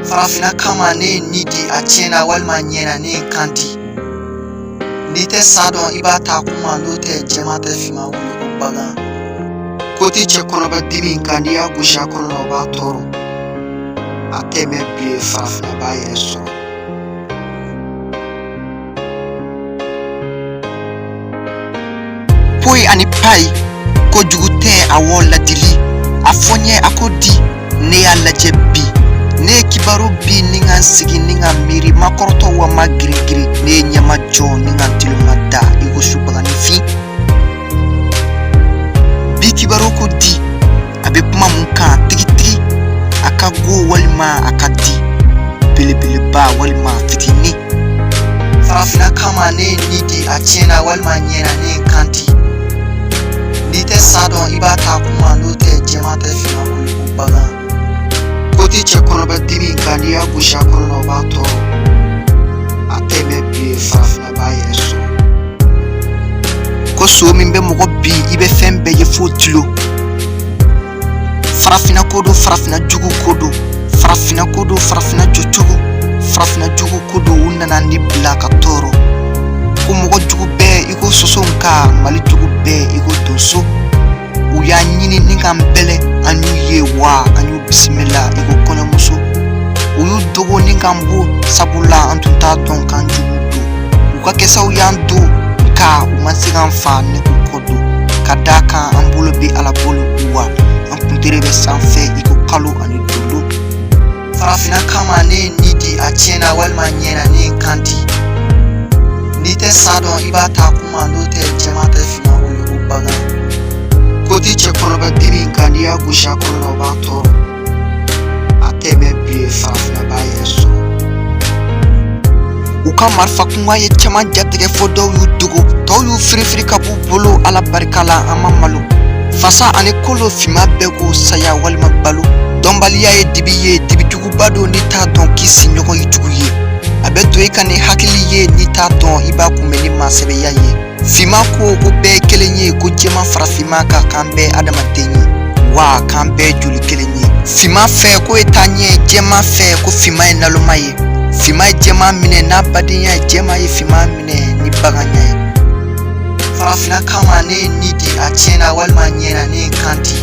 farafina kama ne nidi a tiɲɛna walima ɲɛna ne kanti n'i tɛ sa dɔn i b'a ta kuma n'o tɛ jɛma tɛ finma wuli ko bagan ko ti cɛ kɔnɔbɛ dimi nka n'i y'a gosi a kɔnɔ o b'a tɔɔrɔ a tɛ mɛn bilen farafina b'a yɛrɛ sɔrɔ poyi ani payi kojugu tɛ awɔ ladili a fɔ n ye a ko di ne y'a lajɛ bi ne ye kibaru bi ni ka sigi ni ka miiri ma kɔrɔtɔ wa ma girigiri ne ye ɲɛma jɔ ni ka tilo ma da i ko subaganifin bi kibaru ko di a bɛ kuma mun kan tigitigi a ka go walima a ka di belebeleba walima fitini farafina kama ne ni di a tiɲɛna walima ɲɛna ne kanti n'i tɛ sa dɔn i b'a ta kuma n'o tɛ jɛma tɛ finma wuli ko bagan ko ti cɛ kɔnɔbɛ dimi nka n'i y'a gosi a kɔnɔ o b'a tɔɔrɔ a tɛ mɛn bilen farafina b'a yɛrɛ sɔrɔ ko so min bɛ mɔgɔ bi i bɛ fɛn bɛɛ ye fo tilo farafina ko don farafina jugu ko don farafina ko don farafina jɔcogo farafina jugu ko don u nana ni bila ka tɔɔrɔ ko mɔgɔ jugu bɛɛ i ko soso nka mali jugu bɛɛ i ko donso u y'a ɲini ni k'an bɛlɛ an y'u ye wa an y'u bisimila i ko kɔɲɔmuso u y'u dogo ni k'an bo sabula an tun t'a dɔn k'an jugu don u ka kɛsaw y'an don nka u ma se k'an fa ne k'u kɔ don ka d'a kan an bolo bɛ ala bolo wa an kuntere bɛ sanfɛ i ko kalo ani dolo farafina kama ne ni di a tiɲɛna walima ɲɛna ne kanti n'i tɛ sa dɔn i b'a ta kuma n'o tɛ jɛma tɛ finma wuli ko bagan ko ti cɛ kɔnɔbɛ dimi nka n'i y'a gosi a kɔnɔ o b'a tɔɔrɔ a tɛ mɛn bilen farafina b'a yɛrɛ sɔrɔ u ka marifa kunkan ye caman jatigɛ fɔ dɔw y'u dogo tɔw y'u firifiri ka b'u bolo ala barika la an ma malo fasa ani kolo finma bɛɛ ko saya walima balo dɔnbaliya ye dibijuguba don n'i t'a dɔn k'i siɲɔgɔn ye jugu ye a bɛ to i ka ni hakili ye n'i t'a dɔn i b'a kunbɛn ni maasɛbɛya ye finma ko bɛɛ ye kelen ye ko jɛma farafinma ka k'an bɛɛ adamaden ye wa k'an bɛɛ joli kelen ye finma fɛ ko ye taaɲɛ jɛma fɛ ko finma ye naloma ye finma ye jɛma minɛ n'a badenya ye jɛma ye finma minɛ ni baganya ye farafina kama ne ni di a tiɲɛna walima ɲɛna ne kanti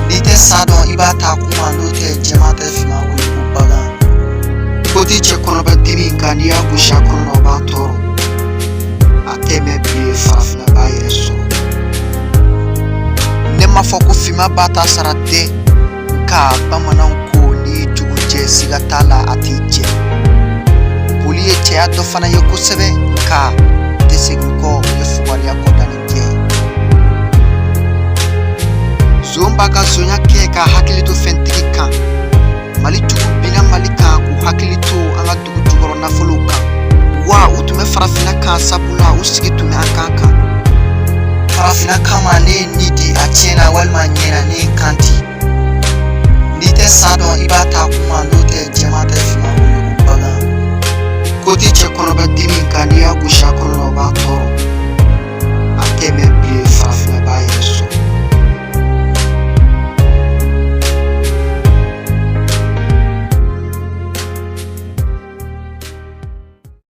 n'i tɛ sa dɔn i b'a ta kuma n'o tɛ jɛma tɛ finma wuli ko bagan ko ti cɛ kɔnɔbɛ dimi nka n'i y'a gosi a kɔnɔ o b'a tɔɔrɔ a tɛ mɛn bilen farafina b'a yɛrɛ sɔrɔ ne ma fɔ ko finma b'a ta sara tɛ nka bamananw ko n'i ye jugu jɛ siga t'a la a t'i jɛ boli ye cɛya dɔ fana ye kosɛbɛ nka tɛ segin kɔ o ye fugariya kɔdani kɛ zon b'a ka zonya kɛ ka hakili to fɛntigi kan mali jugu binna mali kan k'u hakili to an ka dugu jukɔrɔ nafolow kan wa u tun bɛ farafina kan sabula u sigi tun bɛ an kan kan farafina kama ne ni di a tiɲɛna walima ɲɛna ne kanti n'i tɛ sa dɔn i b'a ta kuma n'o tɛ jɛma tɛ finma wuli ko bagan ko ti cɛ kɔnɔbɛ dimi nka n'i y'a gosi